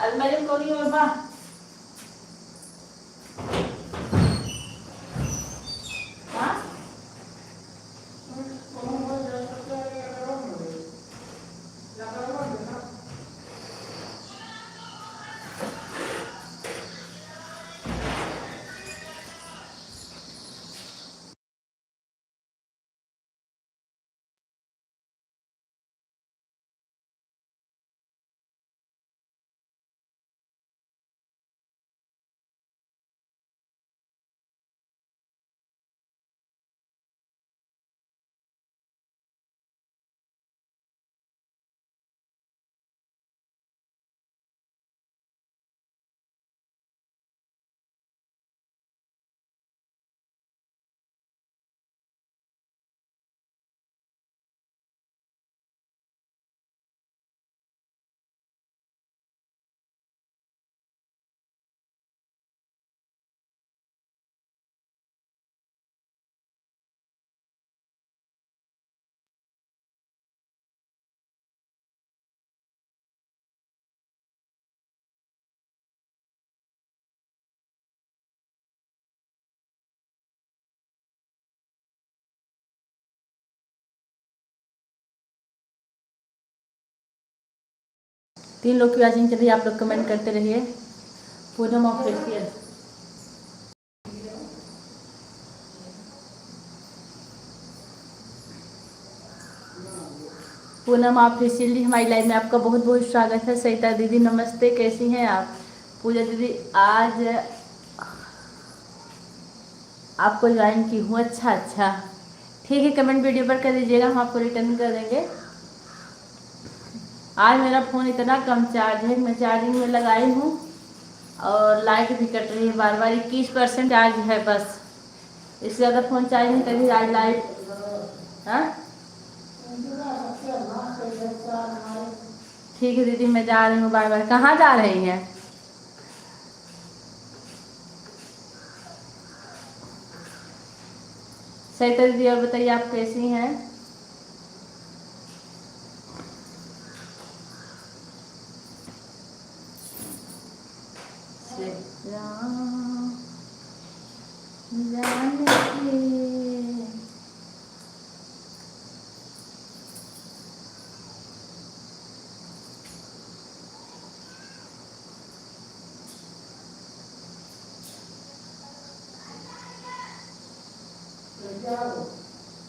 अलमारी में खोलिए बाबा। हाँ? 3 लोग की वॉचिंग चल रही है, आप लोग कमेंट करते रहिए। पूनम ऑफिशियल, पूनम ऑफिशियली हमारी लाइव में आपका बहुत बहुत स्वागत है। सरिता दीदी नमस्ते, कैसी हैं आप? पूजा दीदी आज आपको ज्वाइन की हूँ। अच्छा अच्छा, ठीक है, कमेंट वीडियो पर कर दीजिएगा, हम आपको रिटर्न कर देंगे। आज मेरा फ़ोन इतना कम चार्ज है, मैं चार्जिंग में लगाई हूँ और लाइट भी कट रही है बार बार। 21% चार्ज है बस, इससे ज़्यादा फ़ोन चार्ज नहीं करी। आज लाइट, हाँ ठीक है दीदी, मैं जा रही हूँ, बाय बाय। कहाँ जा रही हैं? सरिता दीदी और बताइए, आप कैसी हैं?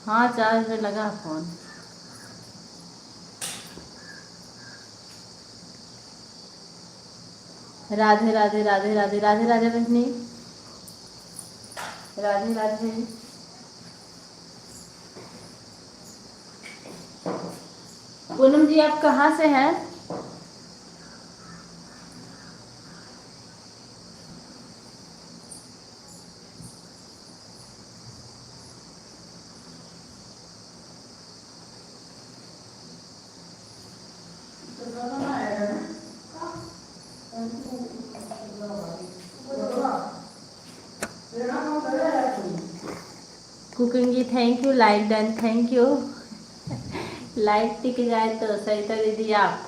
हाँ, चार्ज में लगा फोन। राधे राधे राधे राधे राधे राधे बहनी, राधे राधे। पूनम जी आप कहाँ से हैं? Cooking ji thank you, like done, thank you. Like टिक जाए तो सरिता दीदी आप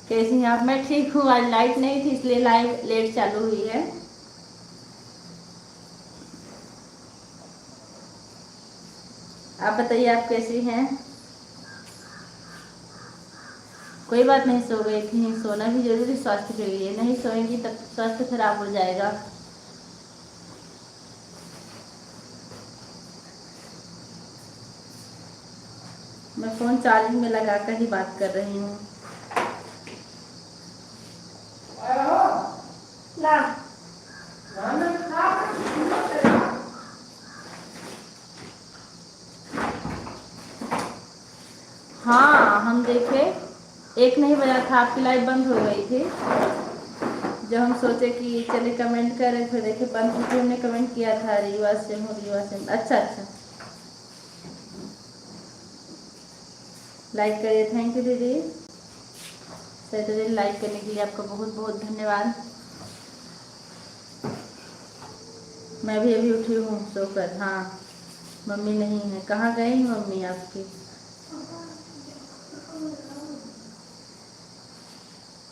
कैसी हैं आप? मैं ठीक हूँ, आज लाइट नहीं थी इसलिए लाइव लेट चालू हुई है। आप बताइए, आप कैसी हैं? कोई बात नहीं, सो गई थी, सोना भी जरूरी स्वास्थ्य के लिए, नहीं सोएंगी तब स्वास्थ्य खराब हो जाएगा। मैं फ़ोन चार्जिंग में लगा कर ही बात कर रही हूँ। हाँ हम देखे, एक नहीं बजा था, आपकी लाइव बंद हो गई थी। जब हम सोचे कि चले कमेंट करें, फिर देखे बंद होती, हमने कमेंट किया था रीवा से हूँ, रीवा से। अच्छा अच्छा, लाइक करिए, थैंक यू दीदी। सरिता दीदी लाइक करने के लिए आपका बहुत बहुत धन्यवाद। मैं भी अभी उठी हूँ सोकर। हाँ, मम्मी नहीं है, कहाँ गई मम्मी आपकी?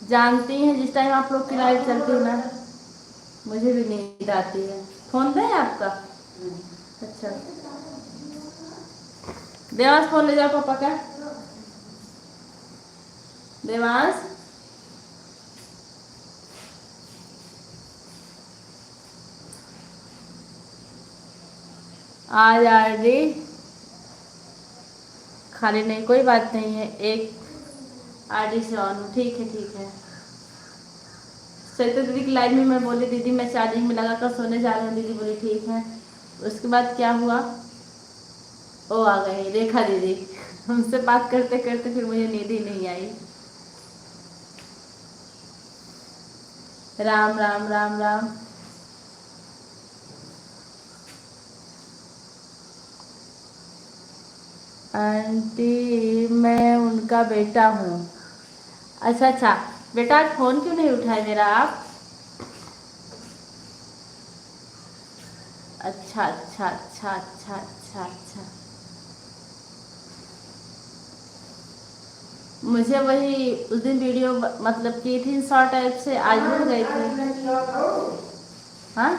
जानती हैं जिस टाइम आप लोग की लाइव चलती है ना, मुझे भी नींद आती है। फोन दें आपका? अच्छा, देवांश फोन ले जाओ पापा का। देवांश, आज आरडी खाली नहीं, कोई बात नहीं है, एक आरडी से ऑन। ठीक है ठीक है। सरिता दीदी की लाइव में मैं बोली दीदी मैं चार्जिंग में लगा कर सोने जा रही हूँ, दीदी बोली ठीक है। उसके बाद क्या हुआ, ओ आ गई रेखा दीदी। हमसे बात करते करते फिर मुझे नींद ही नहीं आई। राम राम राम राम। आंटी मैं उनका बेटा हूँ। अच्छा अच्छा बेटा, आज फोन क्यों नहीं उठाए मेरा आप? अच्छा अच्छा अच्छा अच्छा अच्छा अच्छा। मुझे वही उस दिन वीडियो मतलब की थी शॉर्ट ऐप से, आज भूल गई थी। हाँ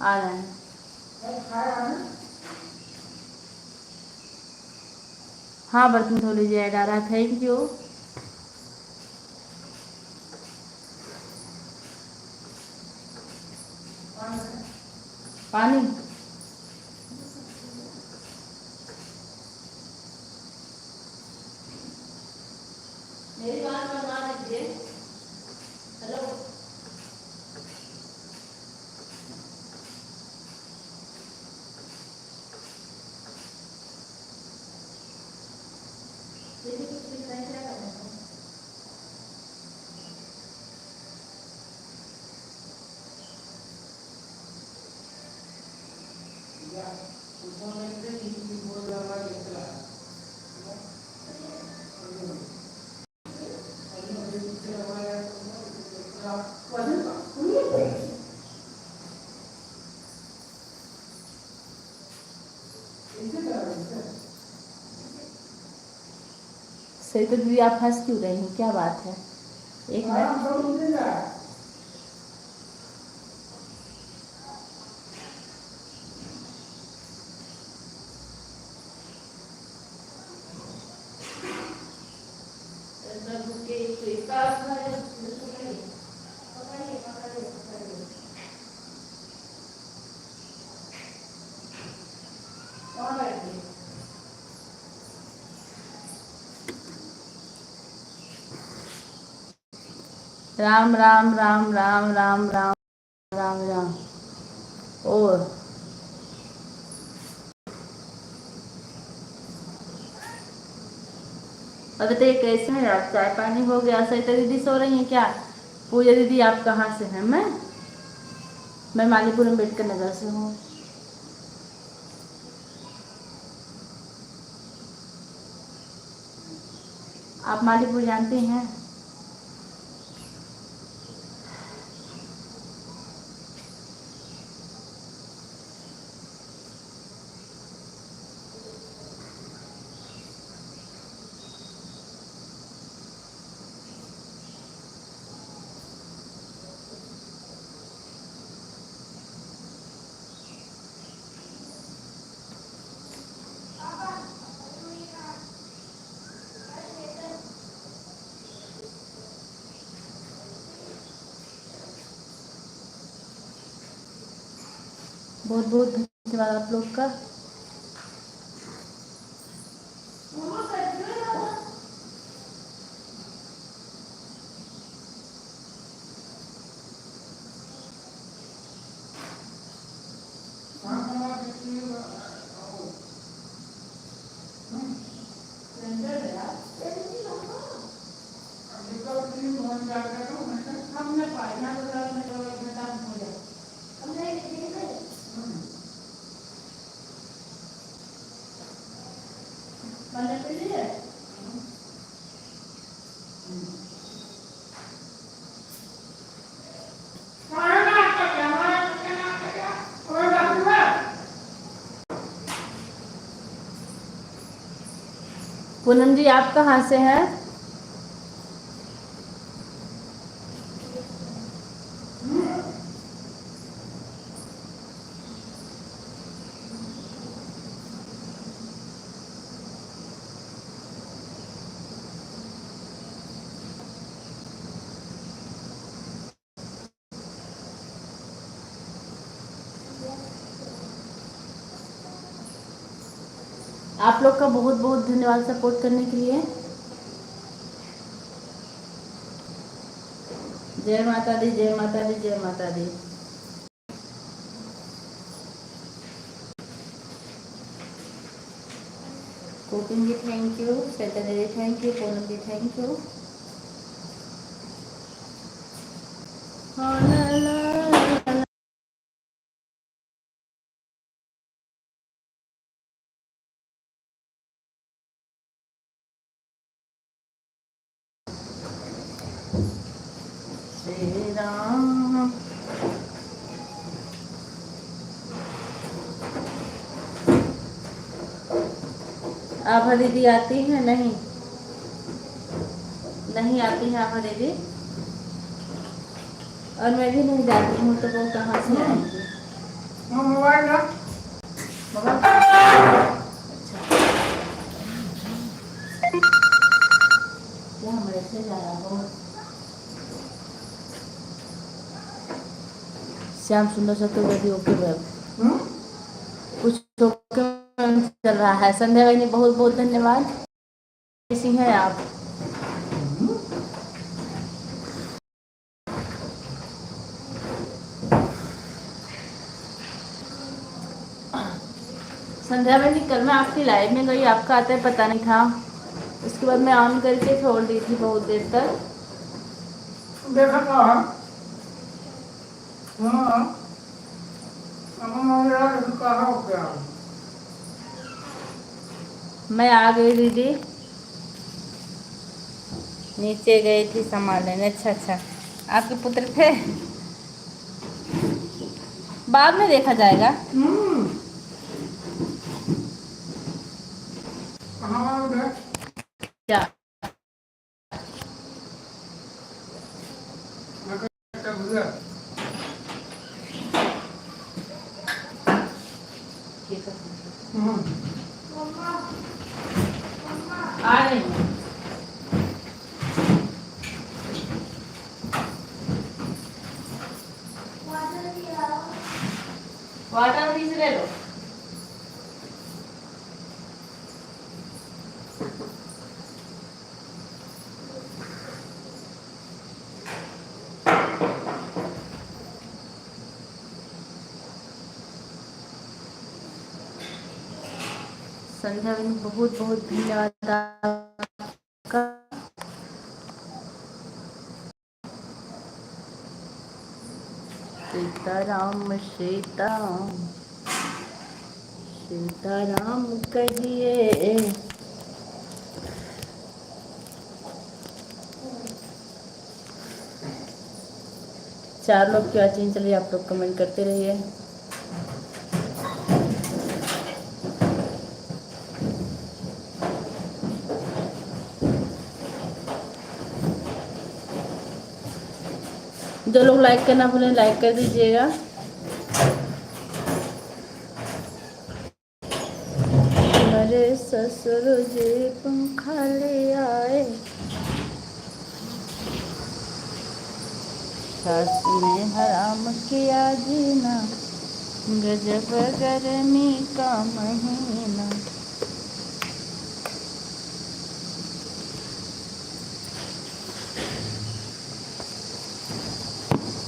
आ रहे हैं। हाँ बर्तन धो लीजिए डारा, थैंक यू। पानी मेरी बात बनवा दीजिए। हेलो, देखिए कुछ लिख रहे हैं, क्या कर रहे हैं? सही तो दीदी आप हंस क्यों रही हैं, क्या बात है? एक मिनट। राम राम राम राम राम राम राम राम। और बताइए कैसे हैं आप? चाय पानी हो गया? सरिता दीदी सो रही हैं क्या? पूजा दीदी आप कहाँ से हैं? मैं मालीपुर अम्बेडकर नगर से हूँ। आप मालीपुर जानते हैं? बहुत बहुत धन्यवाद आप लोग का। पूनम जी आप कहाँ से हैं? आप लोग का बहुत बहुत धन्यवाद सपोर्ट करने के लिए। जय माता दी, जय माता दी, जय माता दी। Cooking ji thank you, Chaitanya ji thank you, Poonam ji thank you. ला ला ला। श्री राम। आभा दीदी आती है? नहीं नहीं आती है आभा दीदी, और मैं भी नहीं जाती हूँ तो वो कहाँ से आएंगी? मोबाइल ना क्या मेरे से जा रहा हो? श्याम सुंदर चतुर्वेदी ओके वेब कुछ ओके चल रहा है। संध्या बहनी बहुत बहुत धन्यवाद। कैसी हैं आप? संध्या बहनी कल मैं आपकी लाइव में गई, आपका आता है पता नहीं था। उसके बाद मैं ऑन करके छोड़ दी थी बहुत देर तक। देखा था। हाँ मैं आ गई दीदी, नीचे गई थी सामान लेने। अच्छा अच्छा, आपके पुत्र थे? बाद में देखा जाएगा। क्या आ रही हूँ। वाटर पीस ले लो। संध्या बहन बहुत बहुत धन्यवाद आपका। सीताराम सीताराम सीताराम कहिए। चार लोग क्या चीज, चलिए आप लोग कमेंट करते रहिए। जो लोग लाइक करना भूलें लाइक कर दीजिएगा। मेरे ससुर जी पंखा ले आए, सास ने हराम किया जीना, गजब गर्मी का महीना।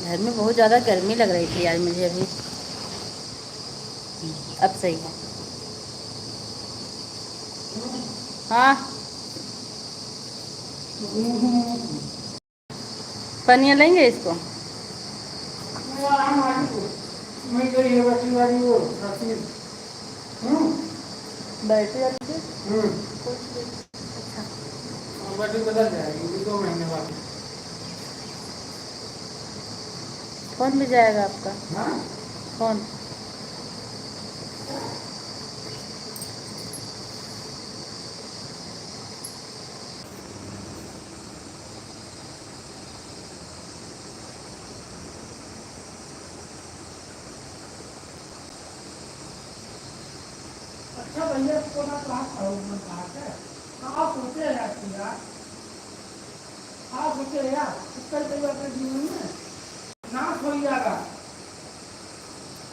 घर में बहुत ज़्यादा गर्मी लग रही थी आज मुझे अभी, अब सही है। हाँ पनिया लेंगे इसको। बैटरी बदल जाएगी 2 महीने बाद। फोन भी जाएगा आपका? हाँ फोन। अच्छा भैया को ना क्लास में बात है। हाँ सोचे यार यार। हाँ सोचे यार इसका कई अपने जीवन में नाश हो जाएगा।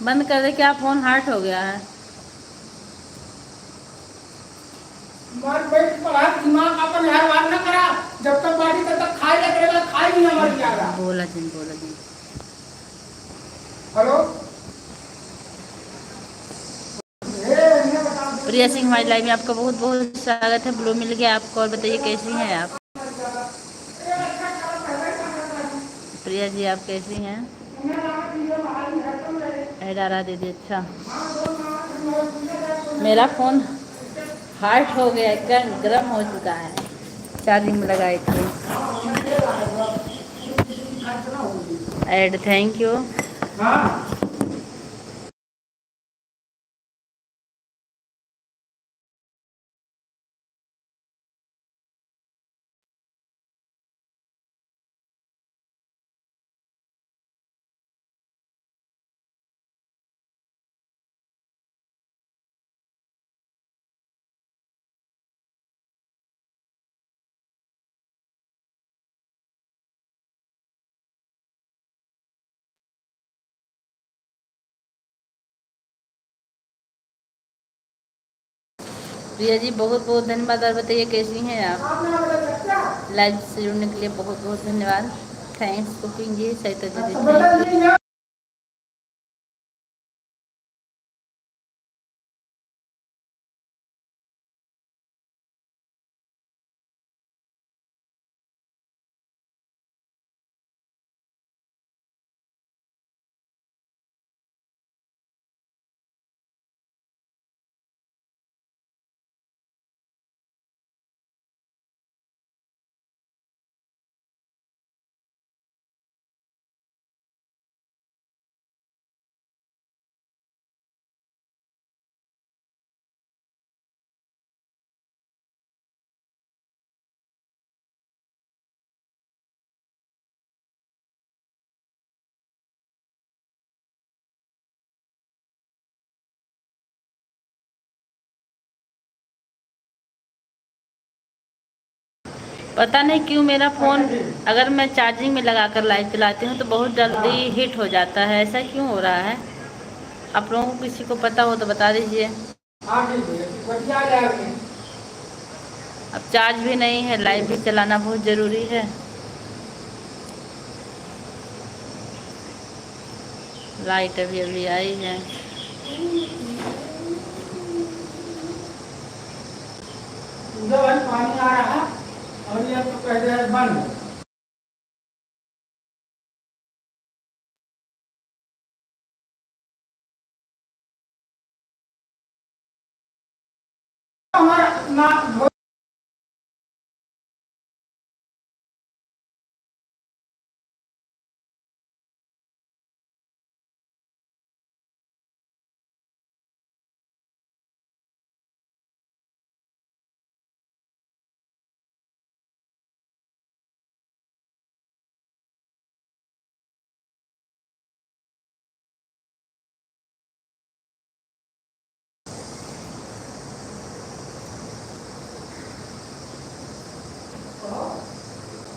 बंद कर दे, क्या फोन हार्ट हो गया है? हमारे बैठ पर हाथ दिमाग अपन हर बार ना करा। जब तक बाटी तब तक खाई लग रहेगा, खाई नहीं हमारी जाएगा। बोला जिन, बोला जिन। हेलो प्रिया सिंह हमारी लाइव में आपका बहुत बहुत स्वागत है। ब्लू मिल गया आपको। और बताइए कैसी हैं आप? प्रिया जी आप कैसी हैं? डारा दीदी अच्छा। मेरा फ़ोन हार्ट हो गया, गर्म हो चुका है, चार्जिंग में लगाए थे। Add thank you. Priya ji बहुत बहुत धन्यवाद। और बताइए कैसी हैं आप? लाइव से जुड़ने के लिए बहुत बहुत धन्यवाद। थैंक्स कुकिंग जी, सहित दीदी थैंक यू। पता नहीं क्यों मेरा फ़ोन अगर मैं चार्जिंग में लगा कर लाइव चलाती हूँ तो बहुत जल्दी हीट हो जाता है। ऐसा क्यों हो रहा है? आप लोगों को किसी को पता हो तो बता दीजिए। अब चार्ज भी नहीं है, लाइव भी चलाना बहुत ज़रूरी है। लाइट अभी अभी आई है। पानी आ रहा है और ये तो कह रहे हैं बंद। हमारा ना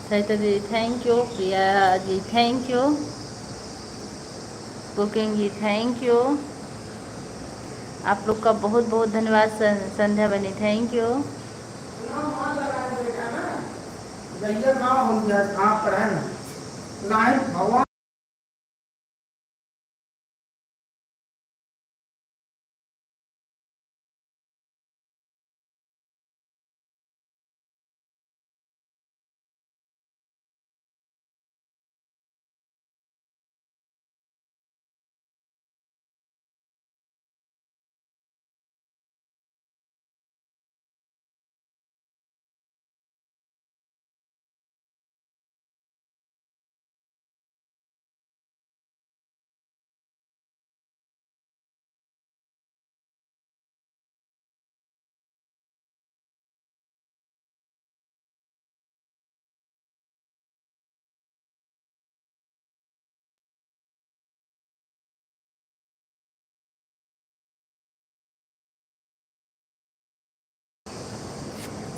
Sahita ji thank you. Priya ji thank you. Cooking ji thank you. आप लोग का बहुत बहुत धन्यवाद। संध्या बनी थैंक यू। कहाँ पर है ना भगवान।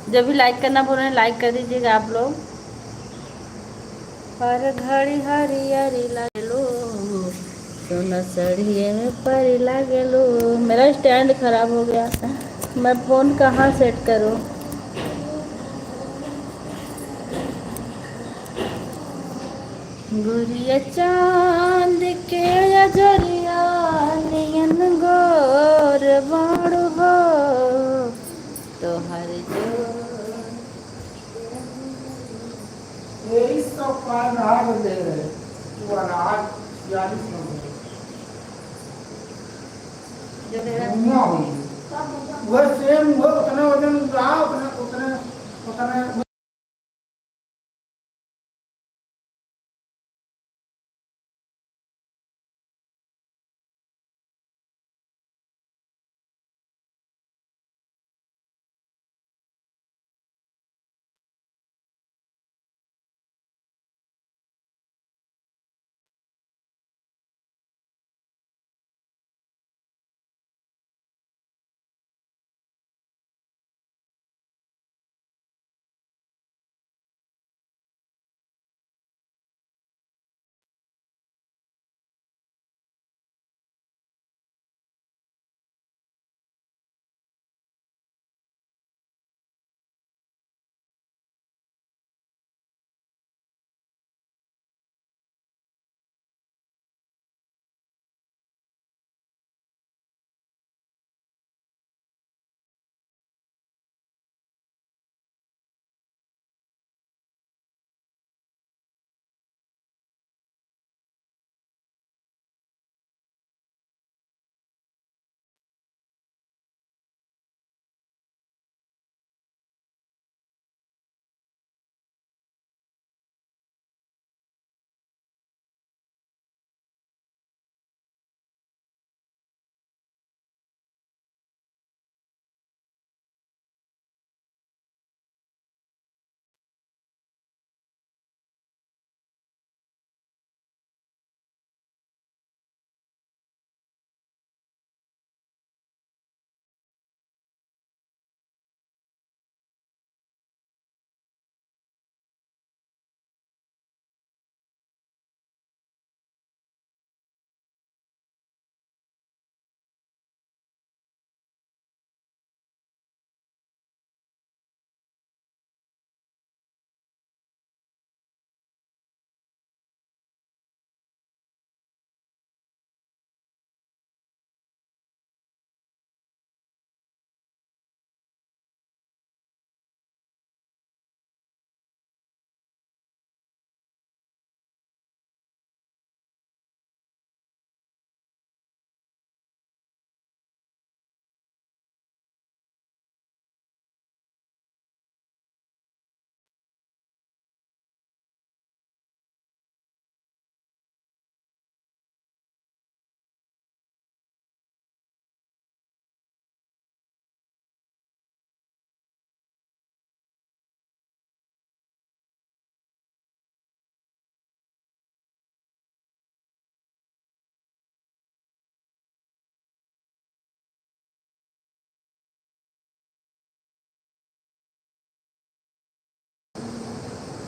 जो भी लाइक करना भूल रहे हैं लाइक कर दीजिएगा आप लोग। हर घड़ी हरियरी लागेलो, सोना सड़िए में परी लागेलो। मेरा स्टैंड खराब हो गया, मैं फ़ोन कहाँ सेट करूँ। गुड़िया चांद के अजरिया नियन गोर बाड़ू हो, तो हर जो यही सब पार आग दे रहे वो अनाज 40 नंबर दुनिया हुई वह सेम वो उतने वजन रहा उतने उतने उतने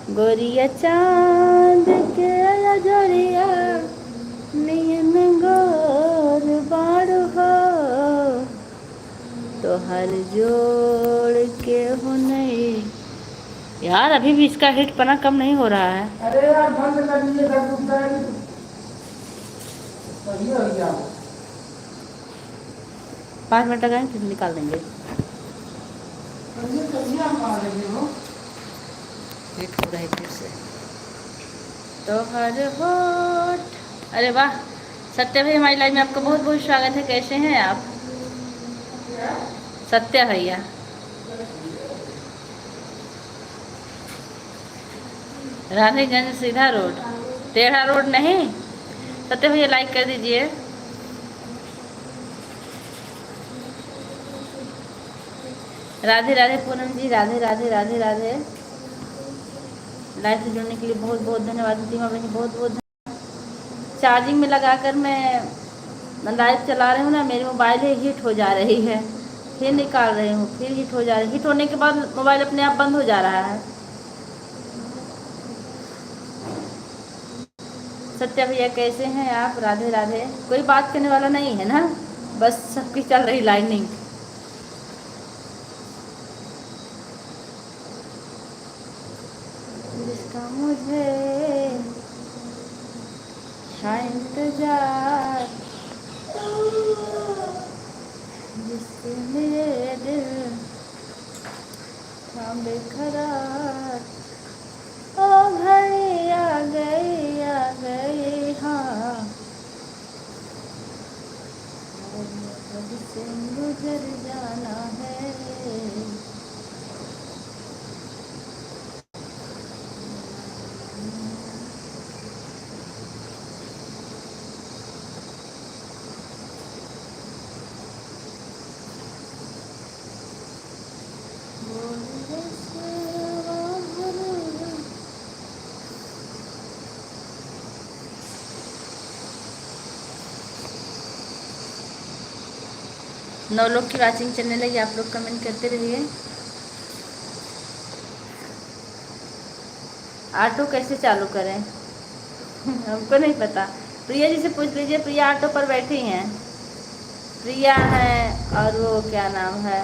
गोरिया चांद के अजरिया नियन गोर बाड़ू हो, तो हर जोड़ के हो नहीं। यार अभी भी इसका हिट पना कम नहीं हो रहा है। अरे यार बंद कर दिए सब कुछ सही हो गया 5 मिनट लगाएंगे फिर निकाल देंगे। ये कहीं हम आ रहे हो हिट हो रहा है फिर से। तो हर होठ, अरे वाह सत्य भाई हमारी लाइफ में आपका बहुत बहुत स्वागत है। कैसे हैं आप सत्य भैया? राधेगंज सीधा रोड, टेढ़ा रोड नहीं। सत्य भैया लाइक कर दीजिए। राधे राधे पूनम जी, राधे राधे राधे राधे। लाइव से जुड़ने के लिए बहुत बहुत धन्यवाद। दीमा बहन बहुत बहुत धन्यवाद। चार्जिंग में लगाकर मैं लाइव चला रही हूँ ना, मेरी मोबाइल ही हीट हो जा रही है। फिर निकाल रही हूँ, फिर हिट हो जा रही है। हिट होने के बाद मोबाइल अपने आप बंद हो जा रहा है। सत्या भैया कैसे हैं आप? राधे राधे। कोई बात करने वाला नहीं है ना, बस सबकी चल रही लाइनिंग। जिसका मुझे है इंतजार, जिसके मेरे दिल था बेकरार, ओ घड़ी आ गई हाँ, अब से गुजर जाना है। नौ लोग की वाचिंग चलने लगी, आप लोग कमेंट करते रहिए। ऑटो कैसे चालू करें? हमको नहीं पता, प्रिया जी से पूछ लीजिए। प्रिया ऑटो पर बैठी हैं। प्रिया है और वो क्या नाम है,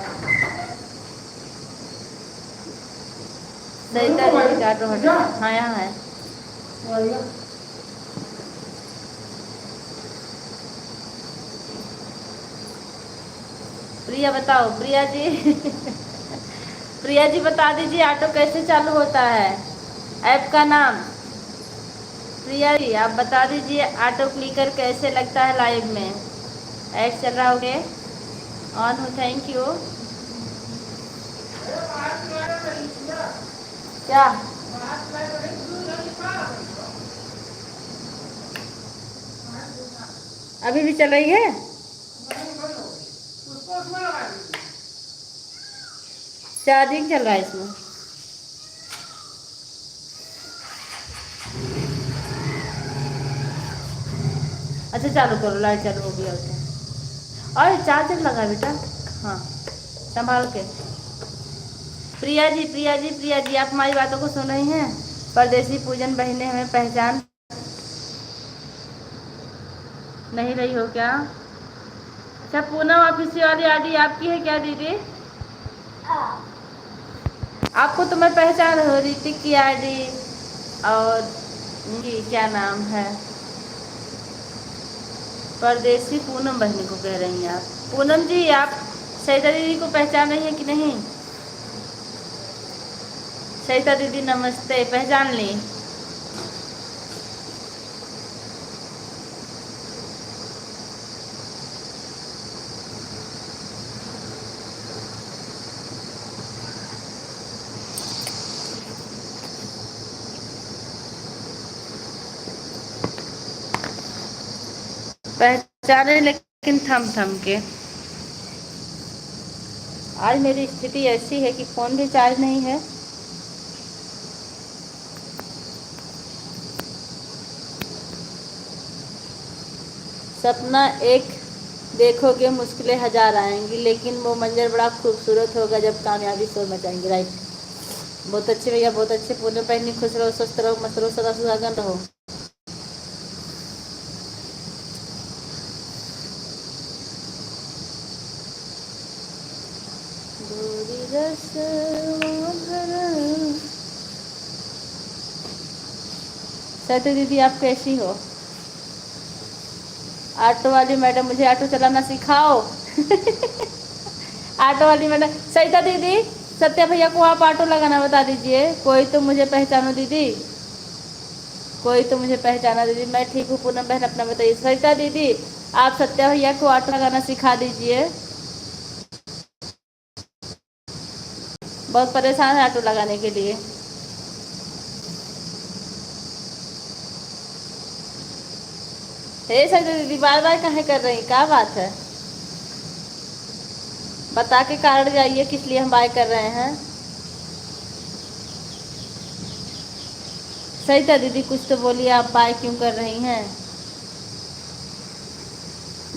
सरिता दीदी का ऑटो हटा। हाँ यहाँ है। प्रिया बताओ, प्रिया जी प्रिया जी बता दीजिए ऑटो कैसे चालू होता है, ऐप का नाम। प्रिया जी आप बता दीजिए ऑटो क्लिकर कैसे लगता है लाइव में। ऐड चल रहा होगे, ऑन हो, थैंक यू। क्या अभी भी चल रही है? चार्जिंग चल रहा है इसमें। अच्छा चालू करो, लाइट चालू हो गया होता। और चार्जर लगा बेटा, हाँ संभाल के। प्रिया जी प्रिया जी प्रिया जी आप हमारी बातों को सुन रही हैं? परदेसी पूजन बहनें हमें पहचान नहीं रही हो क्या? अच्छा पूनम ऑफिसियल वाली आईडी आपकी है क्या दीदी? आपको तो मैं पहचान रही हूँ, ऋतिक की आईडी और ये क्या नाम है, परदेसी पूनम बहनी को कह रही हैं आप। पूनम जी आप सरिता दीदी को पहचान रही हैं कि नहीं? सरिता दीदी नमस्ते, पहचान ली? पहचाने लेकिन थम थम के। आज मेरी स्थिति ऐसी है कि फोन भी चार्ज नहीं है। सपना एक देखोगे मुश्किलें हजार आएंगी, लेकिन वो मंजर बड़ा खूबसूरत होगा जब कामयाबी शोर मचाएंगी। राइट, बहुत अच्छे भैया, बहुत अच्छे। पूनम पहनी, खुश रहो, स्वस्थ रहो, मस्त रहो, सदा सुहागन रहो। सत्य दीदी आप कैसी हो? ऑटो वाली मैडम मुझे ऑटो चलाना सिखाओ ऑटो वाली मैडम, सरिता दीदी सत्या भैया को आप ऑटो लगाना बता दीजिए। कोई तो मुझे पहचानो दीदी, कोई तो मुझे पहचाना दीदी। मैं ठीक हूँ पूनम बहन, अपना बताइए। सरिता दीदी आप सत्या भैया को ऑटो लगाना सिखा दीजिए, बहुत परेशान है ऑटो लगाने के लिए। हे सरिता दीदी बार बार काहे कर रही, क्या बात है? बता के कारण जाइए किस लिए हम बाय कर रहे हैं। सरिता दीदी कुछ तो बोलिए, आप बाय क्यों कर रही हैं?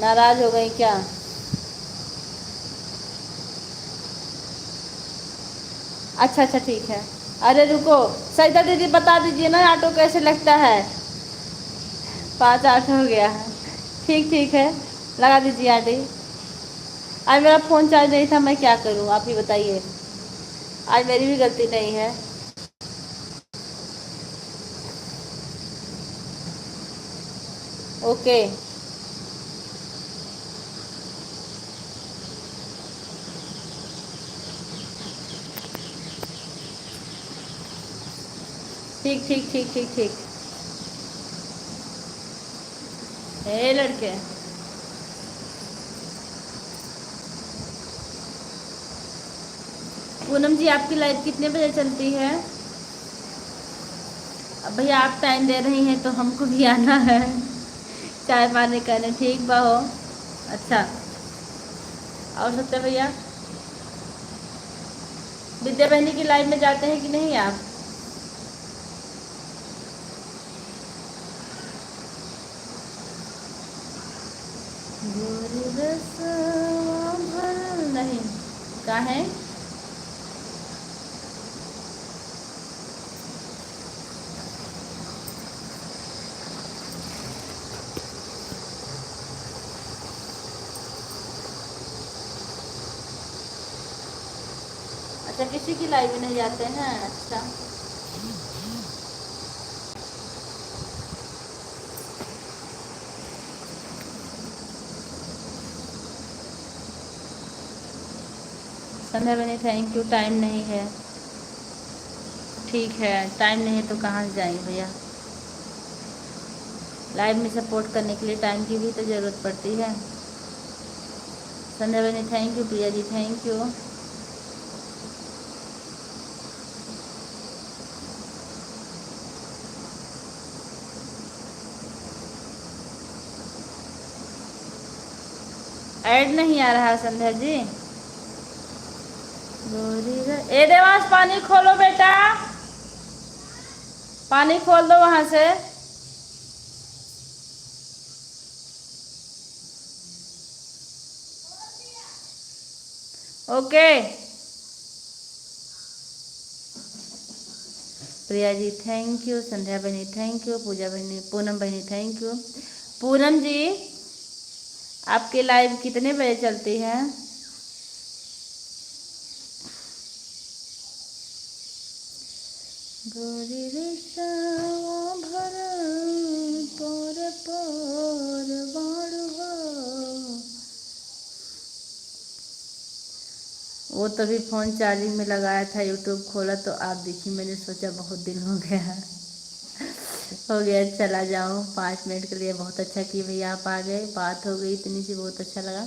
नाराज हो गई क्या? अच्छा अच्छा ठीक है। अरे रुको, सरिता दीदी बता दीजिए ना ऑटो कैसे लगता है। 5 8 हो गया है। ठीक ठीक है, लगा दीजिए आंटी। आज मेरा फ़ोन चार्ज नहीं था, मैं क्या करूं आप ही बताइए। आज मेरी भी गलती नहीं है। ओके। ठीक ठीक ठीक ठीक ठीक। हे लड़के, पूनम जी आपकी लाइव कितने बजे चलती है? अब भैया आप टाइम दे रही हैं तो हमको भी आना है चाय पानी करने। ठीक बा हो। अच्छा, और सत्य भैया, विद्या बहनी की लाइव में जाते हैं कि नहीं आप? नहीं, कहाँ है? अच्छा, किसी की लाइव में नहीं जाते हैं। अच्छा, संध्या बहनी थैंक यू। टाइम नहीं है, ठीक है, टाइम नहीं है तो कहाँ से जाएंगे भैया। लाइव में सपोर्ट करने के लिए टाइम की भी तो ज़रूरत पड़ती है। संध्या बहनी thank you, Priya ji thank you. Ad नहीं आ रहा संध्या जी। ए देवांश पानी खोलो बेटा, पानी खोल दो वहां से। Okay. Priya ji thank you, Sandhya बहनी थैंक यू, पूजा बहनी, पूनम बहनी थैंक यू। पूनम जी आपकी लाइव कितने बजे चलती है? गोरी रिश्तावा भरल पोर पोर बारू हो। वो तभी फ़ोन चार्जिंग में लगाया था, यूट्यूब खोला तो आप दिखी, मैंने सोचा बहुत दिन हो गया हो गया चला जाऊँ 5 मिनट के लिए। बहुत अच्छा कि भैया आप आ गए, बात हो गई इतनी सी, बहुत अच्छा लगा।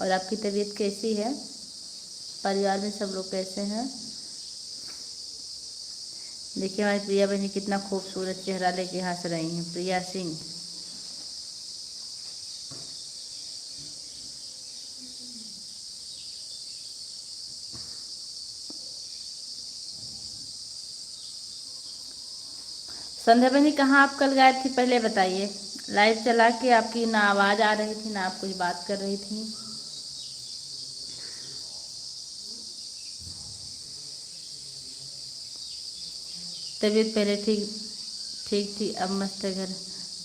और आपकी तबीयत कैसी है? परिवार में सब लोग कैसे हैं? देखिए हमारी प्रिया बहनी कितना खूबसूरत चेहरा लेके हंस रही हैं, प्रिया सिंह। संध्या बहनी कहाँ आप कल गायब थी, पहले बताइए। लाइव चला के आपकी ना आवाज़ आ रही थी ना आप कुछ बात कर रही थी। तबीयत पहले ठीक ठीक थी, अब मस्त है घर।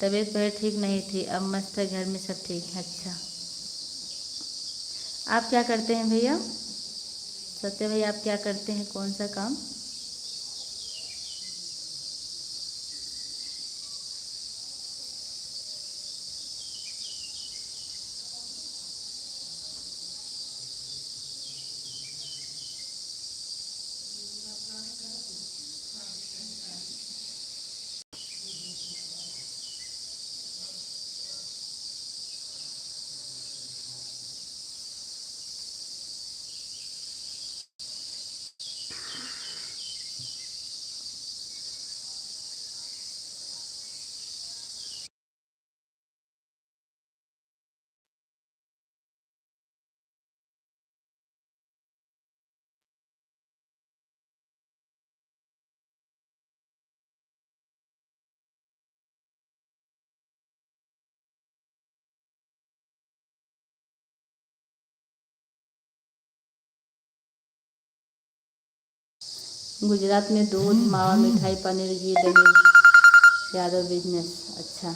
तबीयत पहले ठीक नहीं थी, अब मस्त है, घर में सब ठीक है। अच्छा, आप क्या करते हैं भैया? सत्य भैया आप क्या करते हैं, कौन सा काम? गुजरात में दूध मावा मिठाई पनीर घी दही यादव बिजनेस। अच्छा,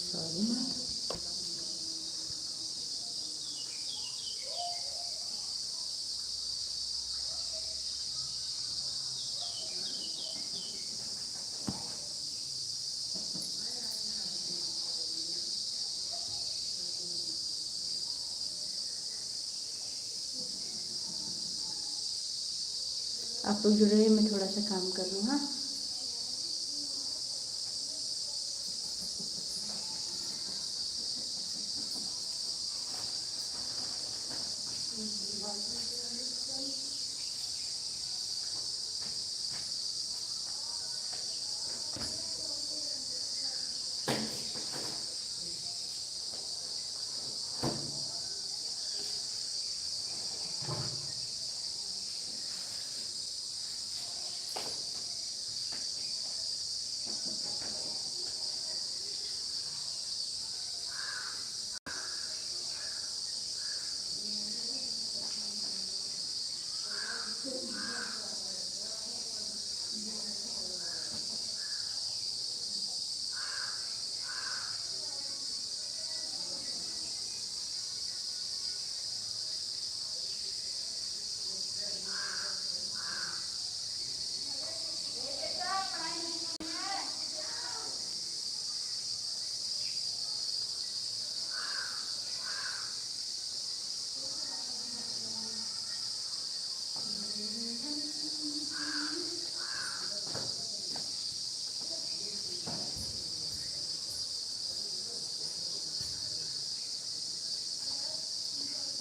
सॉरी। आप लोग जुड़े हुए, मैं थोड़ा सा काम कर लूँ। हाँ,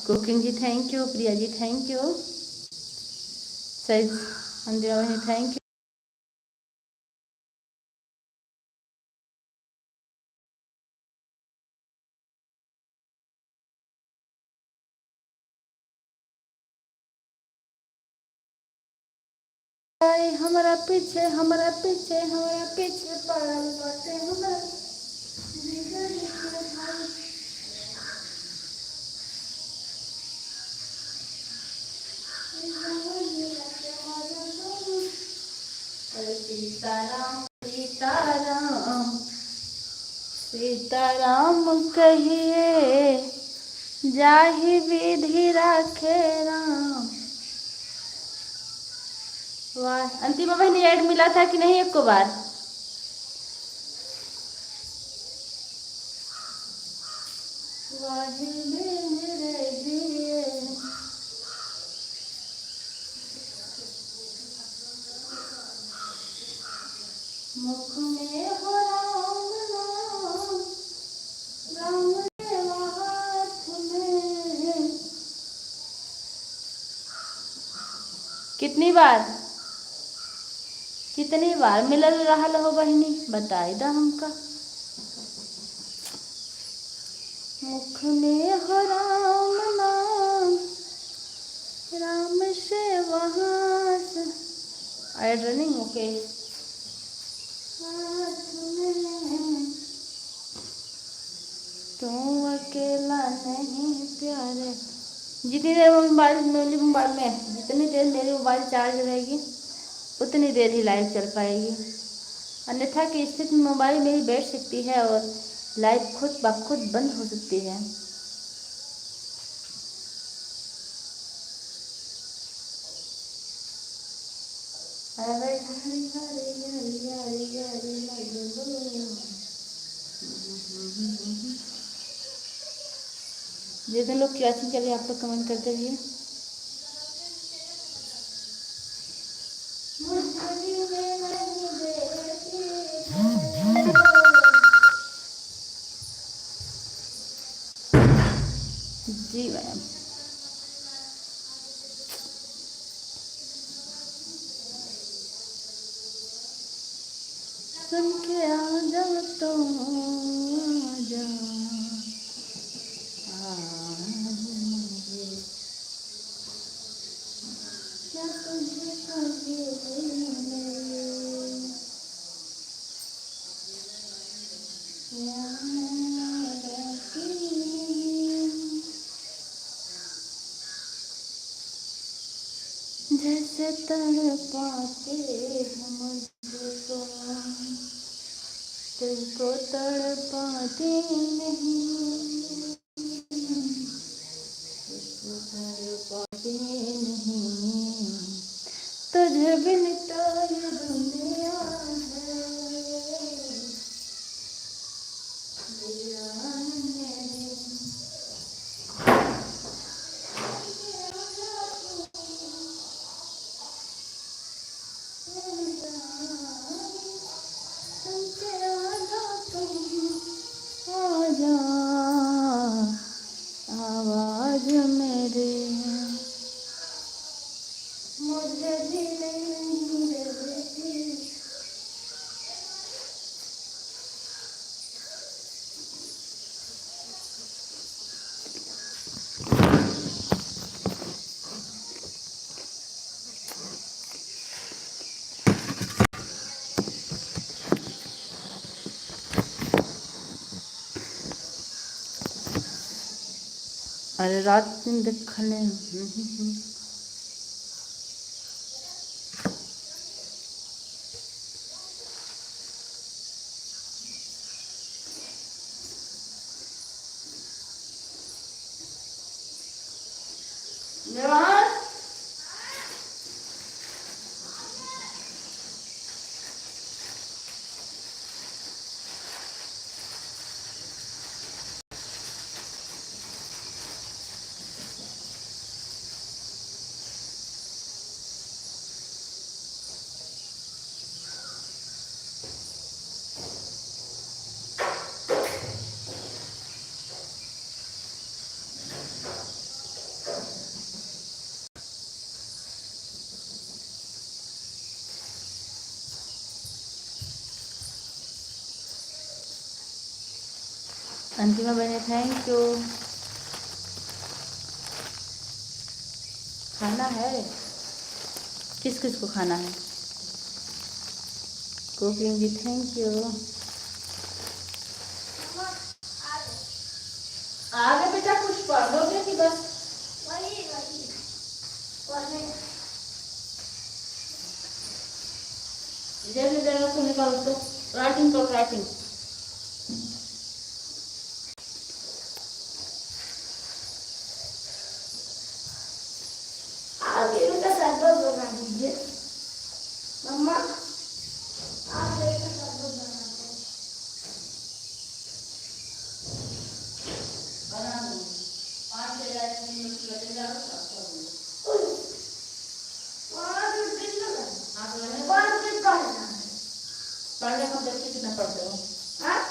cooking ji thank you, Priya ji thank you, सही अंदिरा बहनी थैंक यू। हमारा पीछे हमारा पीछे हमारा पीछे पड़ल बाटे हमारा। अरे सीताराम सीताराम सीताराम कहिए जाहि विधि राखे राम। वाह, अंतिमा बहनी ऐड मिला था कि नहीं एक को बार? वाहे मेरे दिए मुख में हो राम नाम, राम देवा हाथ में। कितनी बार कितनी बार मिलल रहल हो बहनी, बताई दा हमका। मुख में हो राम नाम, राम से वहाँ से आई रनिंग ओके। हाथ में तू अकेला नहीं प्यारे। जितनी देर मोबाइल मेरी मोबाइल में जितनी देर मेरी मोबाइल चार्ज रहेगी उतनी देर ही लाइव चल पाएगी, अन्यथा की स्थिति में मोबाइल मेरी बैठ सकती है और लाइव खुद ब खुद बंद हो सकती है। अरे हरी हरी हरी हरी हरी लगलो। जितने लोग क्लासिंग चलिए आप लोग कमेंट करते रहिए। जी मैम, सुन के आ जाओ तो आ जाओ आज मुझे क्या तुझे कभी याद आती। जैसे तड़पाते हैं मुझको, तुझको तड़पाते नहीं, तुझको तड़पाते नहीं, तुझे बिन तो ये दुनिया है वीरान मेरे। आजा आवाज मेरे, मुझे भी नहीं रहती। अरे रात दिन देखने जवान अंतिमा बहने थैंक यू। खाना है, किस किस को खाना है? Cooking ji thank you. आगे बेटा कुछ पढ़ लोगे कि बस जैसे जरा से निकालो तो राइटिंग करो राइटिंग। आगे बेटा सरबत बना दीजिए मम्मा। आप बेटा सरबत बना दो, बना दो 5 से 10 मिनट लगे जाओ सब कर दो। और दिन लगा आप लोग 5 दिन पढ़ना है। पढ़ने को देखिए कितना पढ़ते हो। हाँ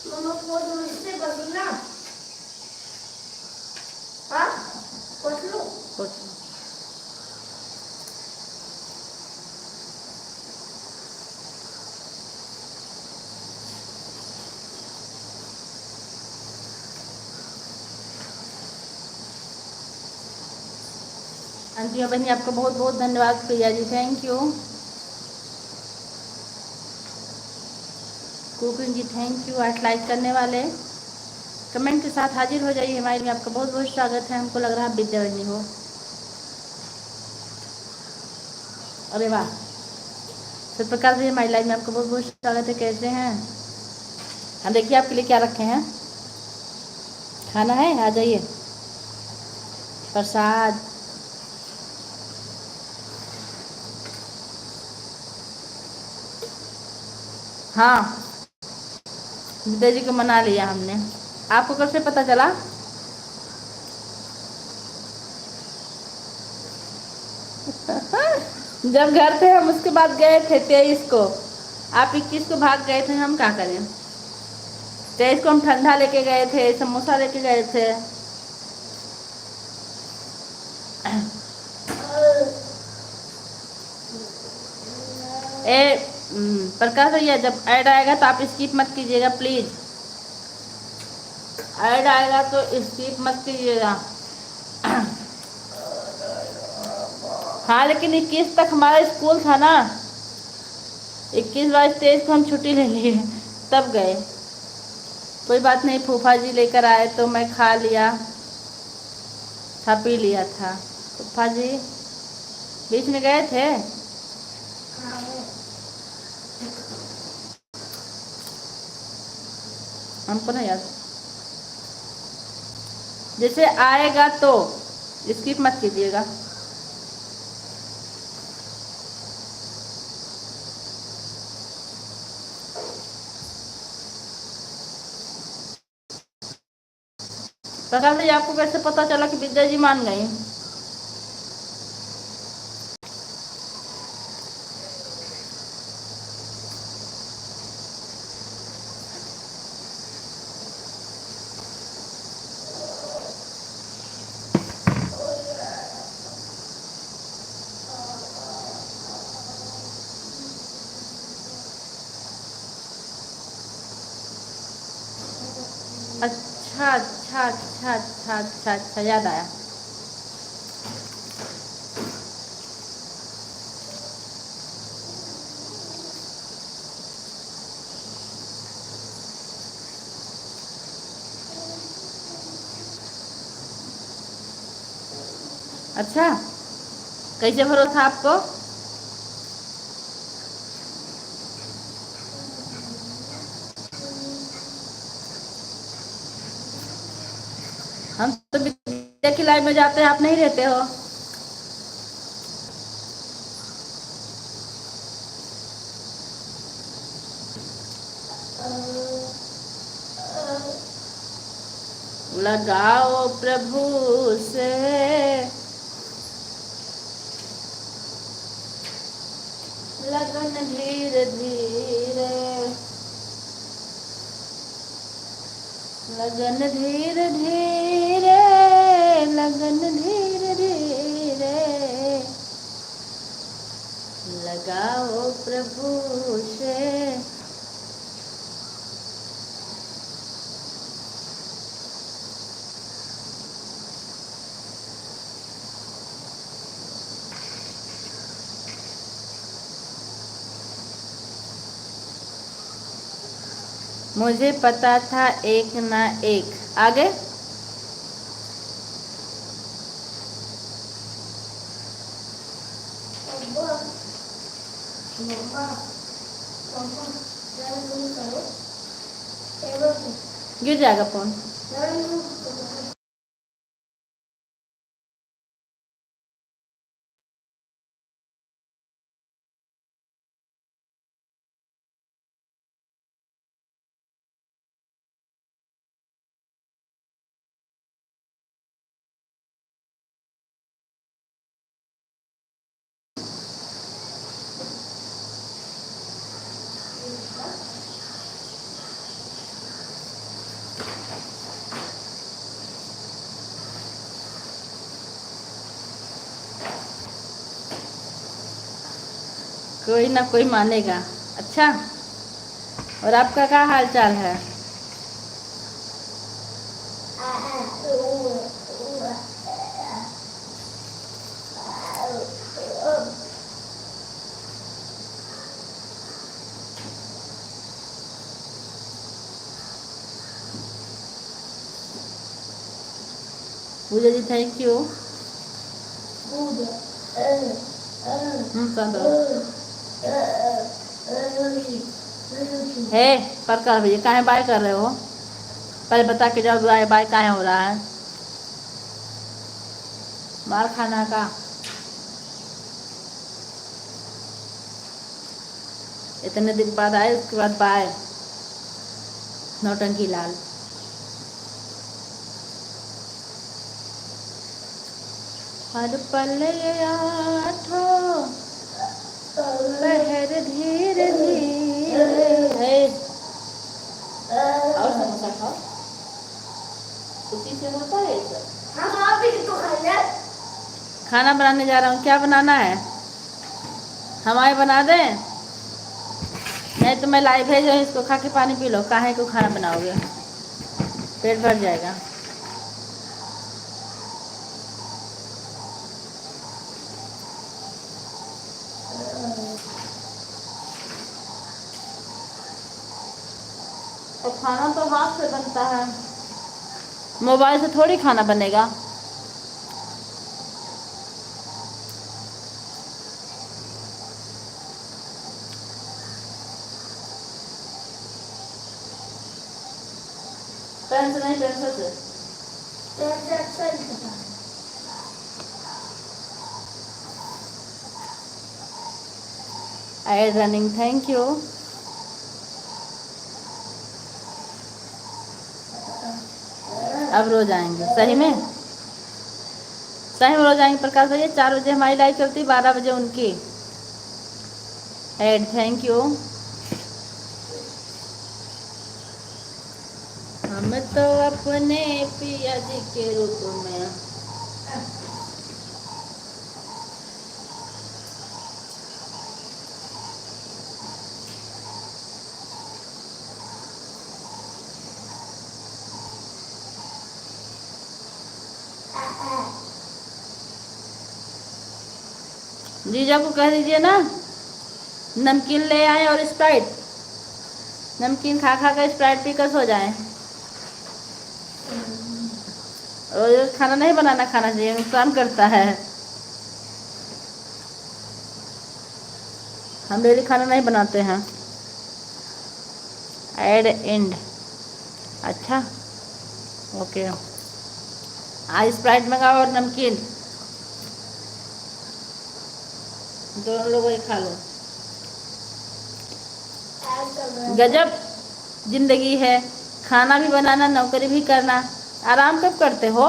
मम्मा फोटो इससे बनी ना। हाँ पोछ लो पोछ लो। अंतिमा बहनी आपका बहुत बहुत धन्यवाद Priya ji thank you. Cooking ji thank you. 8 like करने वाले कमेंट के साथ हाजिर हो जाइए हमारे में। आपका बहुत बहुत स्वागत है। हमको लग रहा है विद्या बहनी हो। अरे वाह सत्यप्रकाश जी हमारी लाइव में आपका बहुत बहुत स्वागत है। कैसे हैं? हाँ देखिए आपके लिए क्या रखे हैं। खाना है आ जाइए। प्रसाद हाँ विद्या जी को मना लिया हमने। आपको कैसे पता चला? जब घर थे हम उसके बाद गए थे 23 को। आप 21 को भाग गए थे। हम क्या करें? 23 को हम ठंडा लेके गए थे, समोसा लेके गए थे। प्रकाश भैया जब ऐड आएगा तो आप स्किप मत कीजिएगा प्लीज। ऐड आएगा तो स्किप मत कीजिएगा। हाँ लेकिन 21 तक हमारा स्कूल था ना, 21 22 23 को हम छुट्टी ले लिए तब गए। कोई बात नहीं, फूफा जी लेकर आए तो मैं खा लिया था, पी लिया था। फूफा जी बीच में गए थे। हमको नहीं याद। जैसे आएगा तो स्किप मत कीजिएगा। प्रकाश जी आपको कैसे पता चला कि विद्या जी मान गई? अच्छा अच्छा अच्छा अच्छा अच्छा अच्छा, याद आया। अच्छा कैसे भरोसा आपको? हम तो विद्या की लाइफ में जाते हैं, आप नहीं रहते हो। लगाओ प्रभु से लगन धीरे धीरे, लगन धीरे धीरे, लगन धीरे धीरे, लगाओ प्रभु से। मुझे पता था एक ना एक। आगे गिर जाएगा फोन। कोई ना कोई मानेगा। अच्छा, और आपका क्या हाल चाल है? पूजा जी थैंक यू। हे प्रकाश भैया काहे बाय कर रहे हो? पहले बता के जाओ, बाय बाय काहे हो रहा है? मार खाना का। इतने दिन बाद आए, उसके बाद बाय। नौटंकी लाल। हर पल आठो पहर धीरे धीरे। और समोसा खाओ, उसी से होता है सब। खाना बनाने जा रहा हूँ। क्या बनाना है? हमारे बना दें? नहीं तो मैं लाइव भेज रही हूँ, इसको खा के पानी पी लो, काहे को खाना बनाओगे, पेट भर जाएगा। और खाना तो हाथ से बनता है, मोबाइल से थोड़ी खाना बनेगा। पेन से नहीं, पेंसिल से। आई रनिंग, थैंक यू। अब रोज आएंगे, सही में रोज आएंगे प्रकाश भैया। 4 बजे हमारी लाइव चलती, 12 बजे उनकी। Ad, thank you. हम तो अपने पिया जी के रूप में। जीजा को कह दीजिए ना नमकीन ले आए और स्प्राइट, नमकीन खा खा कर स्प्राइट पीकर सो जाए। रोज खाना नहीं बनाना, खाना चाहिए, नुकसान करता है। हम डेली खाना नहीं बनाते हैं। एड एंड, अच्छा ओके। आज स्प्राइट मंगाओ और नमकीन, दोनों लोग वही खा लो। गजब जिंदगी है, खाना भी बनाना, नौकरी भी करना। आराम कब करते हो?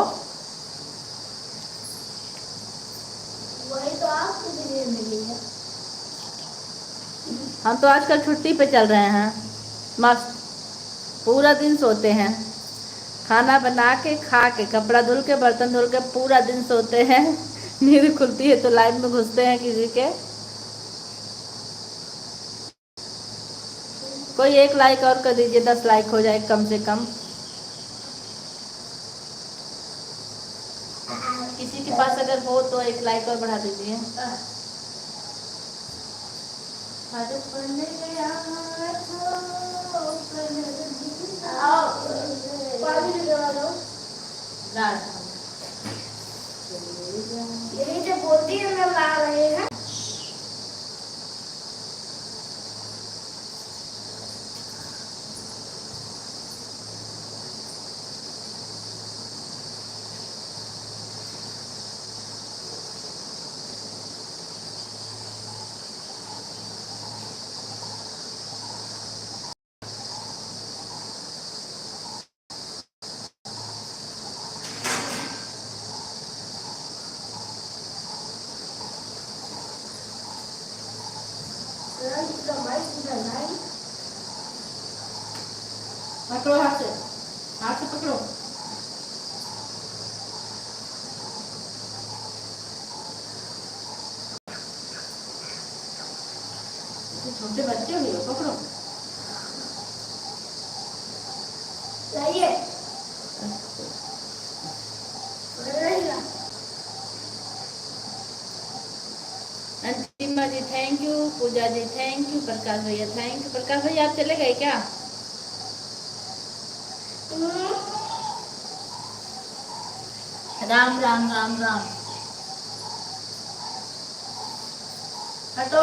वही तो आपको भी मिली है। हम तो आजकल छुट्टी पे चल रहे हैं, मस्त पूरा दिन सोते हैं, खाना बना के, खा के, कपड़ा धुल के, बर्तन धुल के, पूरा दिन सोते हैं। नींद खुलती है तो लाइव में घुसते हैं किसी के। कोई 1 लाइक और कर दीजिए, 10 लाइक हो जाए कम से कम। किसी के पास अगर हो तो 1 लाइक और बढ़ा दीजिए। यही जो बोलती है ना, ला रहे हैं। पकड़ो हाथ से, हाथ से पकड़ो। छोटे बच्चे भी हो, पकड़ो। चाहिए Antima ji thank you, Pooja ji thank you, Prakash भैया थैंक यू। प्रकाश भैया आप चले गए क्या? राम राम राम राम। हटो।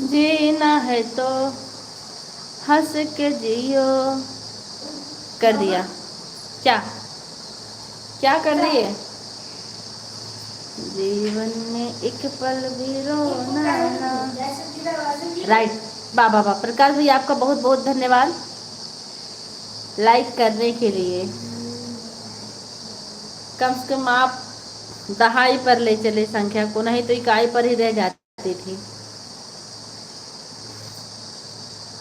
जीना है तो हंस के जियो। कर दिया क्या? क्या कर दिए? जीवन में एक पल भी रोना ना। राइट, वाह वाह वाह। प्रकाश भैया आपका बहुत बहुत धन्यवाद लाइक करने के लिए। कम से कम आप दहाई पर ले चले संख्या को, नहीं तो इकाई पर ही रह जाती थी।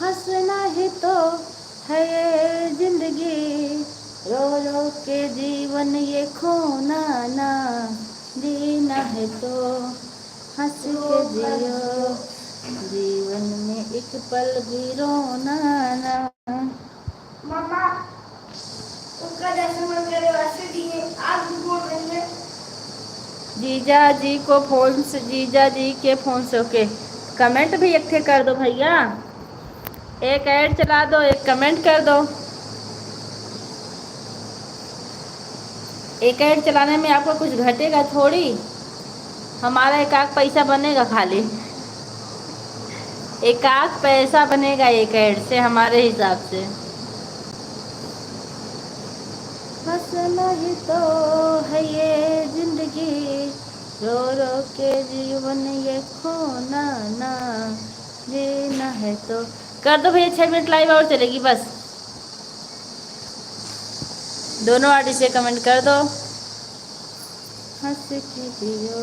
हंसना है तो है ये जिंदगी, रो रो के जीवन ये खोना ना, जीना है तो हंस के जियो, जीवन में एक पल भी रोना ना। मम्मा उसका जैसे मन करे वैसे दिए, आज भी बोल रही है। जीजा जी को फोन से, जीजा जी के फोन से ओके। कमेंट भी एक थे कर दो भैया, एक ऐड चला दो, एक कमेंट कर दो। एक ऐड चलाने में आपको कुछ घटेगा थोड़ी, हमारा एक आध पैसा बनेगा खाली, एक आध पैसा बनेगा एक ऐड से हमारे हिसाब से। हंसना ही तो है ये जिंदगी, रो रो के जीवन ये खोना ना, जीना है तो। कर दो भैया, 6 मिनट लाइव और चलेगी बस। दोनों आर्टिस्ट से कमेंट कर दो। हंस के जियो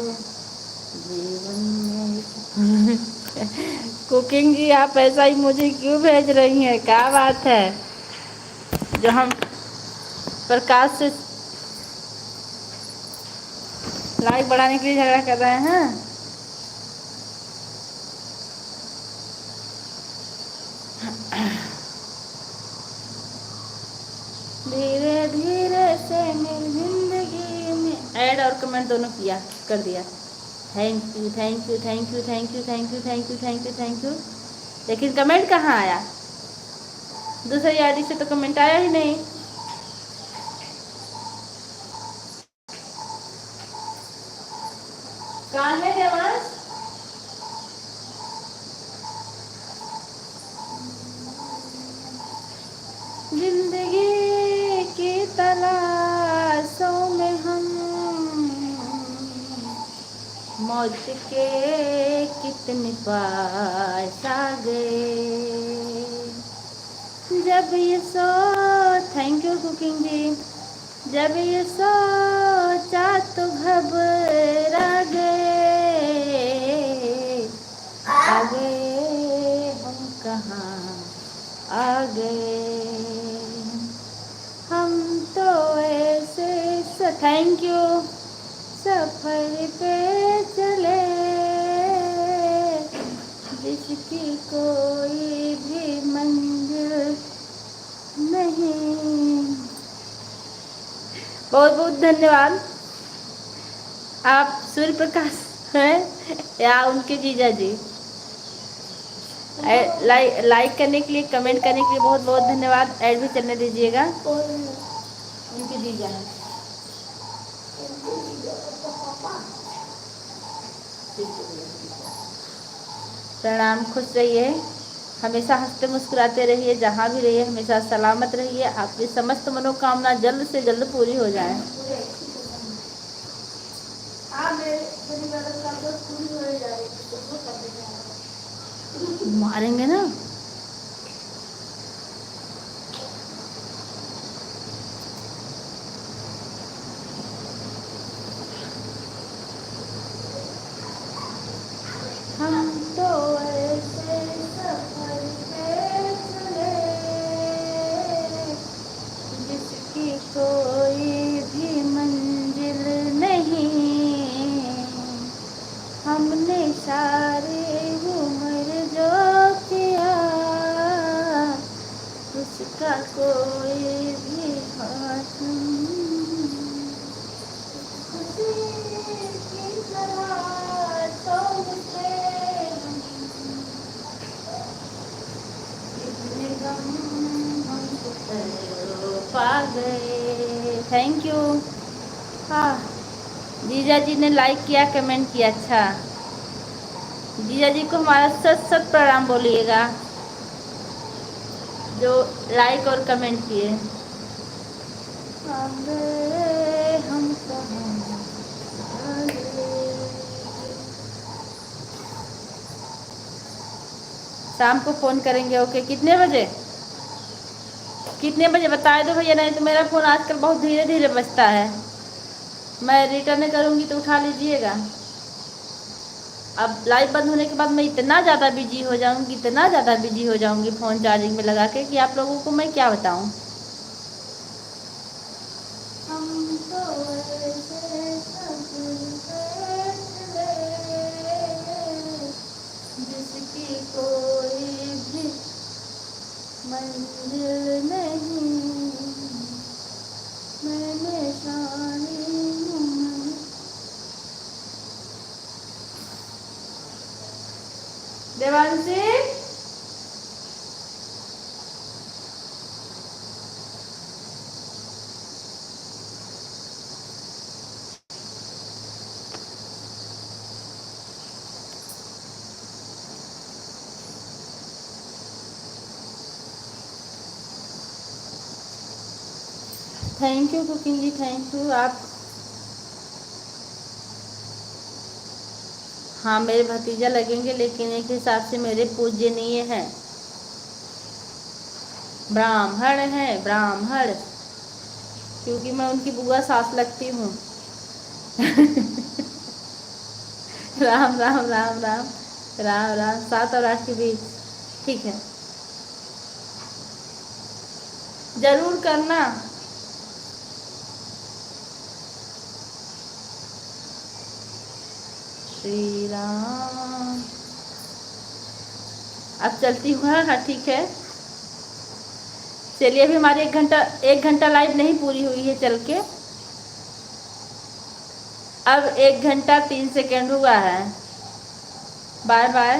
जीवन में। कुकिंग जी आप ऐसा ही मुझे क्यों भेज रही हैं, क्या बात है? जो हम प्रकाश से लाइक बढ़ाने के लिए झगड़ा कर रहे हैं। धीरे धीरे से मेरी जिंदगी में ऐड और कमेंट दोनों किया, कर दिया। Thank you thank you thank you thank you thank you thank you thank you thank you. लेकिन कमेंट कहाँ आया? दूसरी आईडी से तो कमेंट आया ही नहीं। कहाँ है देवांश? जिंदगी की तलाशों में हम मौत के कितने पास आ गए। जब ये सो, थैंक यू कुकिंग जी। जब ये सोचा तो घबरा गए, आ गए हम कहाँ आ गए हम तो ऐसे। Thank you. सफर पे चले जिसकी कोई भी मंजिल नहीं। बहुत बहुत धन्यवाद। आप सूर्य प्रकाश हैं या उनके जीजा जी? लाइक करने के लिए, कमेंट करने के लिए बहुत बहुत धन्यवाद। ऐड भी चलने दीजिएगा। उनके जीजा हैं। प्रणाम। खुश रहिए, हमेशा हंसते मुस्कुराते रहिए, जहाँ भी रहिए हमेशा सलामत रहिए। आपकी समस्त मनोकामना जल्द से जल्द पूरी हो जाए। मारेंगे ना। हम तो ऐसे सफर पे चले जिसकी कोई भी मंजिल नहीं। हमने सारी उम्र जो किया उसका कोई भी हाथ पा गए। Thank you. हाँ, जीजा जी ने लाइक किया, कमेंट किया। अच्छा, जीजा जी को हमारा सत सत प्रणाम बोलिएगा जो लाइक और कमेंट किए। हम शाम को फ़ोन करेंगे। ओके, कितने बजे? कितने बजे बता दो भैया, नहीं तो मेरा फ़ोन आजकल बहुत धीरे धीरे बजता है। मैं रिटर्न करूँगी तो उठा लीजिएगा। अब लाइव बंद होने के बाद मैं इतना ज़्यादा बिजी हो जाऊंगी, इतना ज़्यादा बिजी हो जाऊंगी फ़ोन चार्जिंग में लगा के कि आप लोगों को मैं क्या बताऊं। हम तो ऐसे सब जिसकी कोई भी मंजिल नहीं, मैंने शानी हूँ। Devanshi thank you cooking ji, thank you. आप हाँ मेरे भतीजा लगेंगे, लेकिन एक हिसाब से मेरे पूजनीय हैं, ब्राह्मण हैं, ब्राह्मण, क्योंकि मैं उनकी बुआ सास लगती हूँ। राम राम राम राम राम राम, 7 और 8 के बीच। ठीक है, जरूर करना। श्री राम। अब चलती हूँ। हाँ हाँ ठीक है, चलिए। अभी हमारी 1 घंटा लाइव नहीं पूरी हुई है चल के, अब 1 घंटा 3 सेकेंड हुआ है। Bye bye.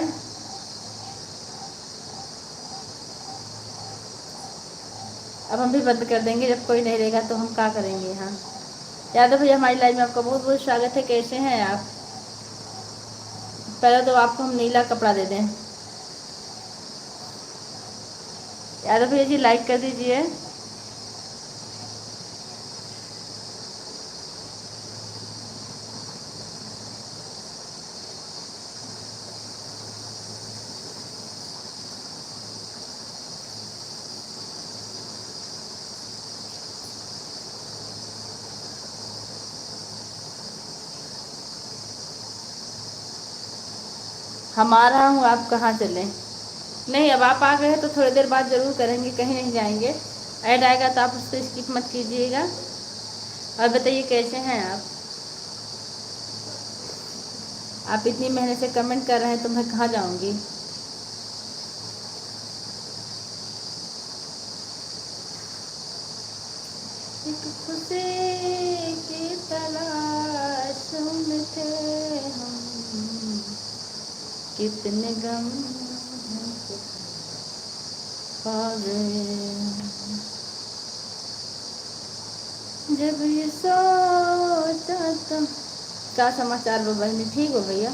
अब हम भी बंद कर देंगे, जब कोई नहीं रहेगा तो हम क्या करेंगे। हाँ यादव भैया, हमारी लाइव में आपका बहुत बहुत स्वागत है। कैसे हैं आप? पहले तो आपको हम नीला कपड़ा दे दें। यादव भैया जी लाइक कर दीजिए। हम आ रहा हूँ, आप कहाँ चलें? नहीं, अब आप आ गए हैं तो थोड़ी देर बाद ज़रूर करेंगे, कहीं नहीं जाएंगे। ऐड आएगा तो आप उसको स्किप मत कीजिएगा। और बताइए कैसे हैं आप? आप इतनी मेहनत से कमेंट कर रहे हैं तो मैं कहाँ जाऊँगी। एक खुशी की तलाश में थे हम, कितने गम पा गए, जब ये सोचा तो। क्या समाचार बा बहनी? ठीक हो भैया?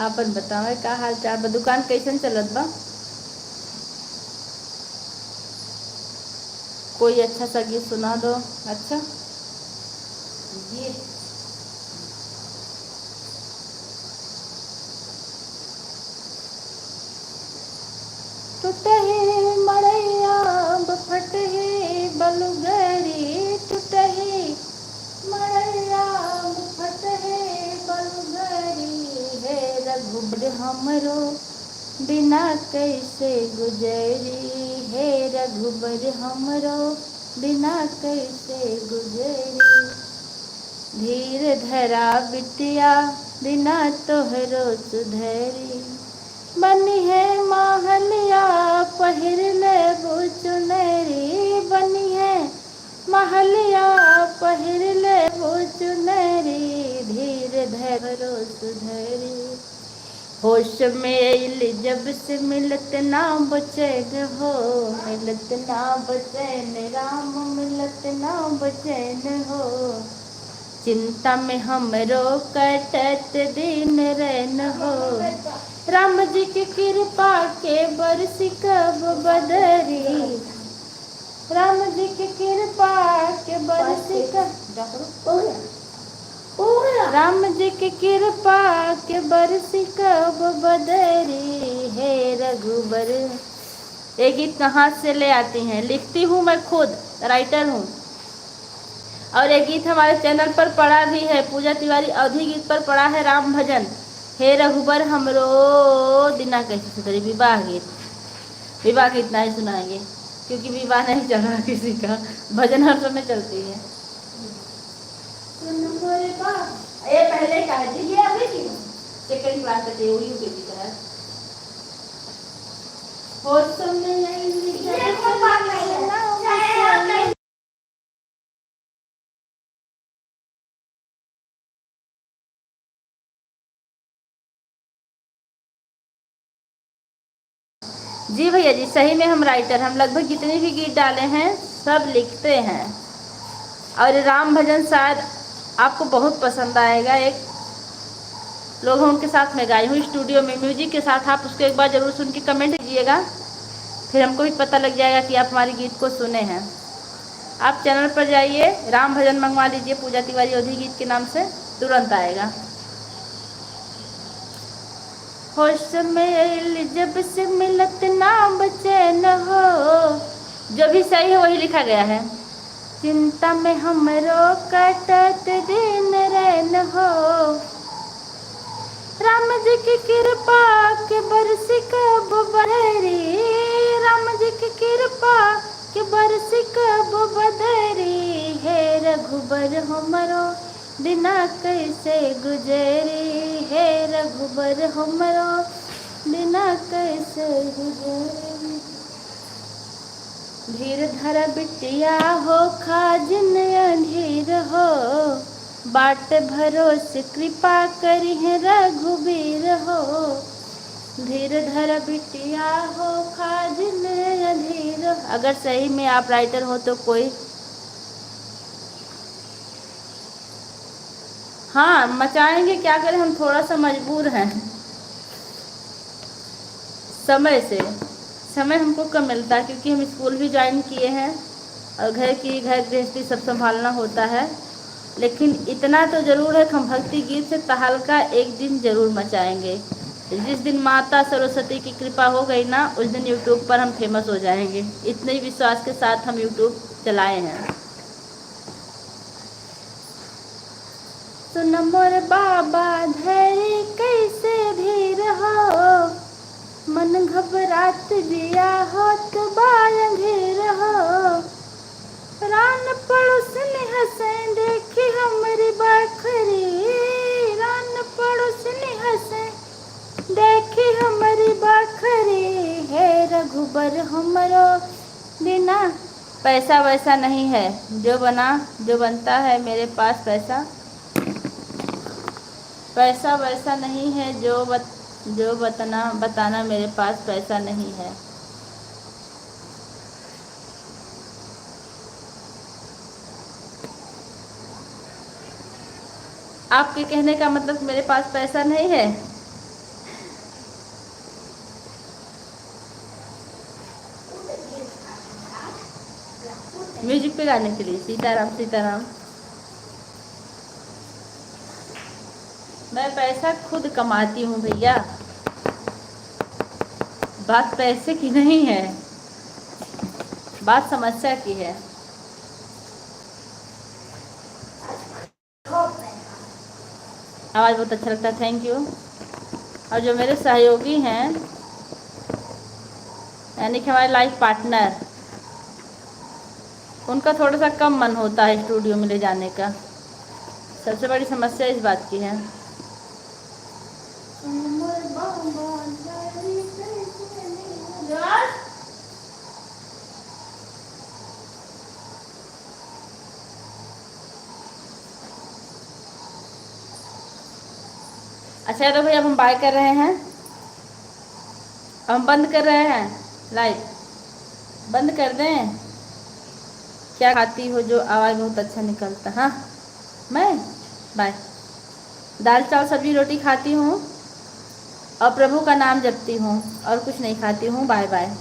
आपन बताओ का हाल चाल बा? दुकान कैसन चलत बा? कोई अच्छा सा गीत सुना दो। अच्छा ये टूटहे मड़ैया फटहे बलुगरी, टूटहे मड़ैया फटहे बलुगरी, हे रघुबर हमरो बिना कैसे गुजरी, हे रघुबर हमरो बिना कैसे गुजरी, धीर धरा बिटिया बिना तोहरो सुधरी, बनी है महलिया पहिर ले चुनरी, बनी है महलिया पहिर ले चुनरी, धीर धरो सुधरी, होश में अइल जब से मिलत ना बचैन हो, मिलत ना बचैन राम, मिलत ना बचैन हो, चिंता में हमरो कटत दिन रैन हो, राम जी की कृपा के बरसी कब बदरी, राम जी की कृपा के बरसी कब, राम जी की कृपा के बरसी कब बदरी, हे रघुबर। ये गीत कहाँ से ले आती हैं? लिखती हूँ मैं, खुद राइटर हूँ। और ये गीत हमारे चैनल पर पड़ा भी है, पूजा तिवारी अवधि गीत पर पड़ा है, राम भजन हे रघुबर हमरो दिना कैसे सुधरे। विवाह गीत, विवाह गीत इतना ही सुनाएंगे क्योंकि विवाह नहीं चल रहा किसी का, भजन हर समय चलती है। ये पहले का है, ये अभी की सेकंड क्लास का थे, वही बेटी का है। और समय जी भैया जी, सही में हम राइटर, हम लगभग जितने भी गीत डाले हैं सब लिखते हैं। और राम भजन शायद आपको बहुत पसंद आएगा। एक लोगों के साथ मैं गाई हूँ स्टूडियो में म्यूजिक के साथ, आप उसको एक बार ज़रूर सुन के कमेंट कीजिएगा, फिर हमको भी पता लग जाएगा कि आप हमारे गीत को सुने हैं। आप चैनल पर जाइए, राम भजन मंगवा लीजिए पूजा तिवारी अवधी गीत के नाम से, तुरंत आएगा। होश में जब से मिलत ना बचैन हो, जो भी सही है वही लिखा गया है। चिंता में हमरो कटत दिन रैन हो, राम जी की कृपा के बरस कब बदरी, राम जी की कृपा के बरस कब बदरी, हे रघुबर हमरो दिना कैसे गुजरी, हे रघुबर हमरो दिना कैसे गुजरी। धीर धर बिटिया हो खाजन अंधीर हो, बाट भरोसे कृपा करी है रघुबीर हो, धीर धर बिटिया हो खाजन अंधीर। अगर सही में आप राइटर हो तो कोई, हाँ मचाएंगे, क्या करें, हम थोड़ा सा मजबूर हैं समय से। समय हमको कम मिलता है क्योंकि हम स्कूल भी ज्वाइन किए हैं और घर गृहस्थी सब संभालना होता है। लेकिन इतना तो ज़रूर है कि हम भक्ति गीत से तहलका एक दिन ज़रूर मचाएंगे। जिस दिन माता सरस्वती की कृपा हो गई ना, उस दिन यूट्यूब पर हम फेमस हो जाएंगे। इतने ही विश्वास के साथ हम यूट्यूब चलाए हैं। सुन मोर बाबा धैर्य कैसे धीर हो, मन घबरात जिया हो तो बांधीर हो, रान पड़ोसन हंसे देखी हमारी बखरी, रान पड़ोसन हंसे देखी हमारी बखरी, हे रघुबर हमरो बिना। पैसा वैसा नहीं है, जो बनता है मेरे पास पैसा, पैसा वैसा नहीं है, जो बताना मेरे पास पैसा नहीं है। आपके कहने का मतलब मेरे पास पैसा नहीं है? म्यूजिक पे गाने के लिए सीताराम सीताराम। मैं पैसा खुद कमाती हूँ भैया, बात पैसे की नहीं है, बात समस्या की है। आवाज़ बहुत अच्छा लगता है, थैंक यू। और जो मेरे सहयोगी हैं यानी कि हमारे लाइफ पार्टनर, उनका थोड़ा सा कम मन होता है स्टूडियो में ले जाने का। सबसे बड़ी समस्या इस बात की है। अच्छा तो भैया अब हम बाय कर रहे हैं, हम बंद कर रहे हैं, लाइव बंद कर दें। क्या खाती हो जो आवाज़ बहुत अच्छा निकलता? हाँ मैं बाय, दाल चावल सब्जी रोटी खाती हूँ और प्रभु का नाम जपती हूँ और कुछ नहीं खाती हूँ। Bye bye.